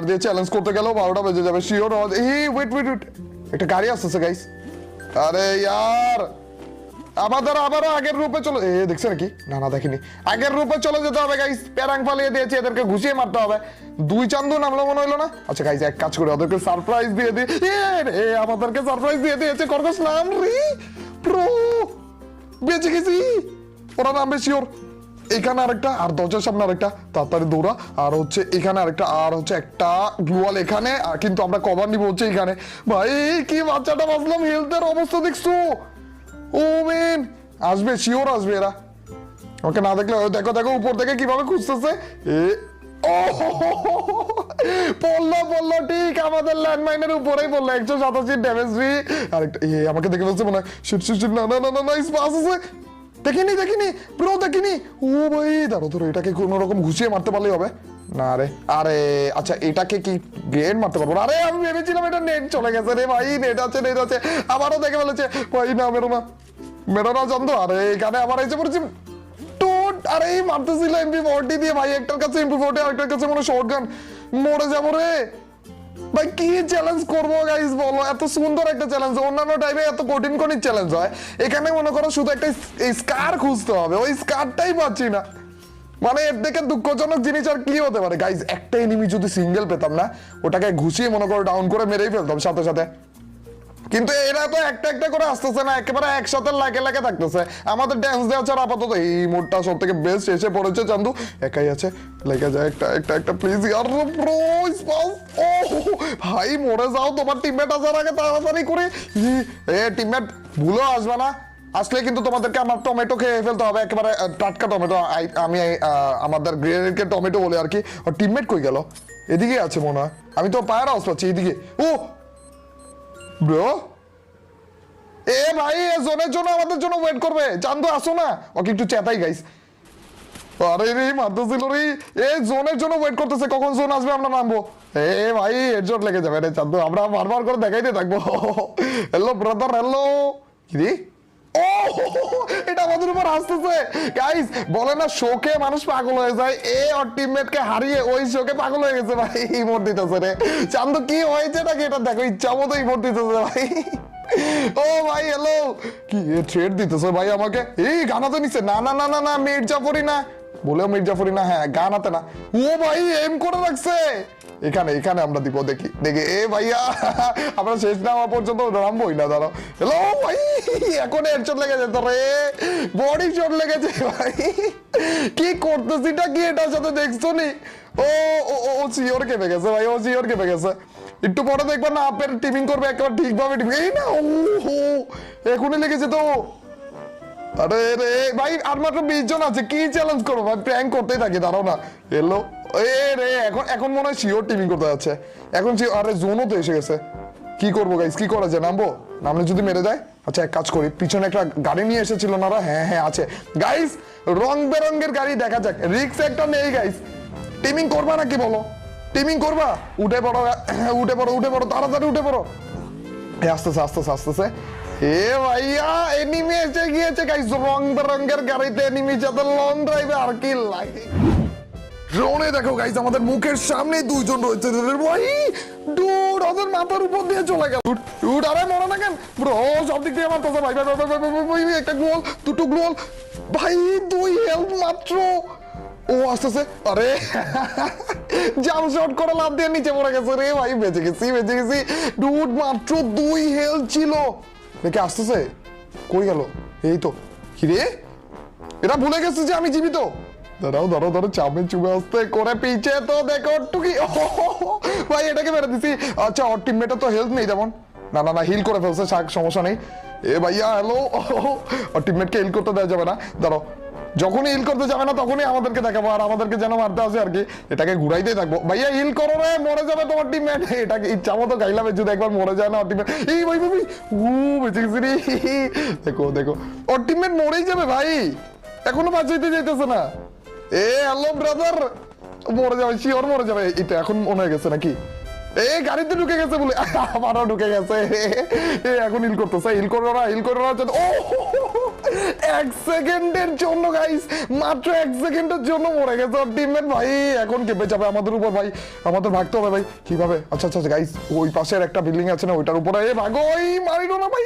আর দিয়ে চ্যালেঞ্জ করতে গেলেও 12টা বেজে যাবে শিওর। এই ওয়েট ওয়েট ওয়েট, একটা গাড়ি আসতেছে গাইস। আরে ইয়ার আমাদের আবারও আগের রূপে চলে দেখছে নাকি? না না দেখিনি। আগের রূপে চলে যেতে হবে গাইস। প্যারাং ফালিয়ে দিয়েছে, এদেরকে ঘুষিয়ে মারতে হবে। 2 চান্দু নামলো মনে হইলো না? আচ্ছা গাইস এক কাজ করে ওদেরকে সারপ্রাইজ দিয়ে দিই। আমাদেরকে সারপ্রাইজ দিয়ে দিয়েছে। করকস নাম রে প্রো, বেঁচে গেছি। ওরা নামবে শিওর। এখানে আরেকটা, আর দরজার সামনে আরেকটা, তাড়াতাড়ি দৌড়া। আর হচ্ছে এখানে আরেকটা, আর হচ্ছে একটা গ্লুয়াল এখানে। আর কিন্তু আমরা কভার নিব হচ্ছে এখানে। ভাই কি বাচ্চাটা বাঁচলাম, হেলথের অবস্থা দেখছো? ও মেন আসবে শিওর, আসবে এরা। ওকে না দেখলে দেখো দেখো উপর থেকে কিভাবে খুঁজতেছে। পড়লো ঠিক আমাদের ল্যান্ডমাইনের উপরেই পড়লো। 187 ড্যামেজ ফ্রি। আরেকটা আমাকে দেখে ফেলছে মনে হয়। না না না না না স্পাস আছে। দেখিনি ব্রো দেখিনি। ও ভাই দাঁড়ো ধরো, এটাকে কোনো রকম ঘুষিয়ে মারতে পারলেই হবে। না রে আরে আচ্ছা এটাকে কি গ্রেড মারতে পারবো? আরে আমি ভেবেছিলাম এটা নেট চলে গেছে রে ভাই। নেট আছে আবারও দেখে ফেলেছে ভাই। না মেরো না জানতো। আরে এখানে আবার এসে পড়েছি। আরে মারতেছিল MP40 দিয়ে ভাই। একটার কাছে MP40, আরেকটার কাছে মনে শর্টগান। মরে যাবো রে ভাই। কি চ্যালেঞ্জ করবো গাইস বলো? এত সুন্দর একটা চ্যালেঞ্জ। অন্যান্য টাইমে এত কঠিন চ্যালেঞ্জ হয়, এখানে মনে করো শুধু একটা স্কার খুঁজতে হবে। ওই স্কারটাই পাচ্ছি না। মানে এর থেকে দুঃখজনক জিনিস আর কি হতে পারে গাইস? একটা এনিমি যদি সিঙ্গেল পেতাম না, ওটাকে ঘুষিয়ে মনে করো ডাউন করে মেরেই ফেলতাম সাথে সাথে। কিন্তু এরা তো একটা একটা করে আসতেছে না, একেবারে একসাথে লাগে থাকতেছে। আমাদের ড্যান্স দেওয়া ছাড়া আপাতত এই মোডটা সব থেকে বেস্ট এসে পড়েছে। চান্দু একাই আছে, লেগে যায় একটা প্লিজ ইয়ার প্রো স্পাউস। ও ভাই মরে যাও, তোমার টিমমেট আসার আগে তাড়াতাড়ি করে। টিমমেট ভুলেও আসবে না, আসলে কিন্তু তোমাদেরকে আমার টমেটো খেয়ে ফেলতে হবে, একেবারে টাটকা টমেটো। আমি আমাদের গ্রেনেডকে টমেটো বলে আর কি। আর টিমমেট কই গেল? এদিকে আছে মনে হয়। আমি তো পায়ের আওয়াজ পাচ্ছি এদিকে। ও ব্রো ভাই জোনের জন্য আমাদের জন্য ওয়েট করবে। চান্দু আসো না, ওকে একটু চেতাই গাইস। আরে রে মারতেছিল রে। জোনের জন্য ওয়েট করতেছে, কখন জোন আসবে আমরা নামবো। ভাই হেডশট লেগে যাবে রে চান্দু, আমরা বারবার করে দেখাইতে থাকবো। Hello brother hello. কি রে? ও এটা আমাদের উপর আসতেছে গাইস। বলে না শোকে মানুষ পাগল হয়ে যায়, ওর টিমমেটকে হারিয়ে ওই শোকে পাগল হয়ে গেছে ভাই। ইমোট দিতেছে রে চান্দু। কি হয়েছে নাকি এটা দেখো, ইচ্ছা মতো ইমোট দিতেছে ভাই। ও ভাই হ্যালো। কি ট্রেড দিতেছে ভাই আমাকে? গানাতে নিচ্ছে। না না না না না মির্জাফরি না, বলেও মির্জাফরি না। হ্যাঁ গানাতে না। ও ভাই এম করে রাখছে। এখানে আমরা দিব। দেখি ভাইয়া আমরা শেষ না হওয়া পর্যন্ত নামবই না। দাঁড়াও হ্যালো ভাই, এখন হেডশট লেগে যেত রে, বডি শট লেগেছে ভাই। কি করতেছিটা কি এটার সাথে দেখছো নি? ও সিওর কেঁপে গেছে ভাই, ও সিওর কেঁপে গেছে। একটু পরে দেখবা না আপের টিমিং করবে একেবারে ঠিকভাবে। না এখনই লেগেছে তো। আরে রে ভাই আর মাত্র 20 জন আছে, কি চ্যালেঞ্জ করবো ভাই? প্র্যাঙ্ক করতেই থাকি, দাঁড়াও না। এলো রে এখন মনে হয় শিওর টিমিং করতে যাচ্ছে। এখন আরে জোনও তো এসে গেছে। কি করবো গাইস? কি করা যায়? নামবো? নামলে যদি মেরে দেয়? আচ্ছা এক কাজ করি, পিছনে একটা গাড়ি নিয়ে এসেছিল না? হ্যাঁ আছে গাইস, রং বেরঙ্গের গাড়ি। দেখা যাক, রিক্স একটা নেই গাইস। টিমিং করবা নাকি বলো? টিমিং করবা? উঠে পড়ো তাড়াতাড়ি উঠে পড়ো। আস্তে ভাইয়া এনিমি এসে গিয়েছে গাইস। রং বেরঙ্গের গাড়িতে এনিমি সাথে লং ড্রাইভে আর কি লাগে। ড্রোনে দেখো গাইস, আমাদের মুখের সামনে 2 জন রয়েছে ভাই। ডুড ওদের মাথার উপর দিয়ে চলে গেল। ডুড আরে মরে না কেন ব্রো? সব দিক দিয়ে মারতেছে ভাই। একটা গ্লোল, 2টো গ্লোল ভাই, 2 হেলথ মাত্র। ও আসতেছে। আরে জাম্প শট করে লাফ দিয়ে নিচে পড়ে গেছে রে ভাই। বেঁচে গেছি। ডুড মাত্র 2 হেলথ ছিল। দেখে আসতেছে, কই গেল? এই তো। কি রে, এটা ভুলে গেছে যে আমি জীবিত। দাঁড়াও চাপে চুপে আসতে করে পিছে তো দেখো টুকি। ভাই এটাকে মেরে দিছি। আচ্ছা ওর টিমমেটের তো হেলথ নেই তেমন। না হিল করে ফেলছে, সমস্যা নেই। ভাইয়া হ্যালো। ওর টিমমেটকে হিল করতে দেওয়া যাবে না। দাঁড়াও, যখনই হিল করতে যাবে না তখনই আমাদেরকে দেখাবো, আর আমাদেরকে যেন মারতে আসে আর কি। এটাকে ঘুরাইতেই থাকবো। ভাইয়া হিল করো রে, মরে যাবে তোমার টিমমেট। এটাকে ইচ্ছা মতো গাইলাম, যদি একবার মরে যায় না ওর টিমমেট। ভাই বেঁচে গেছি রে। দেখো ওর টিমমেট মরেই যাবে ভাই, এখনো বাঁচাইতে যাইতেছে না। হ্যালো ব্রাদার, মরে যাবে শিওর মরে যাবে। এটা এখন মনে হয়ে গেছে নাকি? এই গাড়িতে ঢুকে গেছে বলে আমারও ঢুকে গেছে। এখন হিল করতেছে, হিল করো না, হিল করো না। ও 1 সেকেন্ডের জন্য গাইস, মাত্র 1 সেকেন্ডের জন্য মরে গেছে ওর টিমমেট। ভাই এখন কেঁপে যাবে আমাদের উপর ভাই, আমাদের ভাগতে হবে ভাই। কিভাবে? আচ্ছা আচ্ছা গাইস, ওই পাশের একটা বিল্ডিং আছে না, ওইটার উপরে ভাগো। ওই মারিলো না ভাই।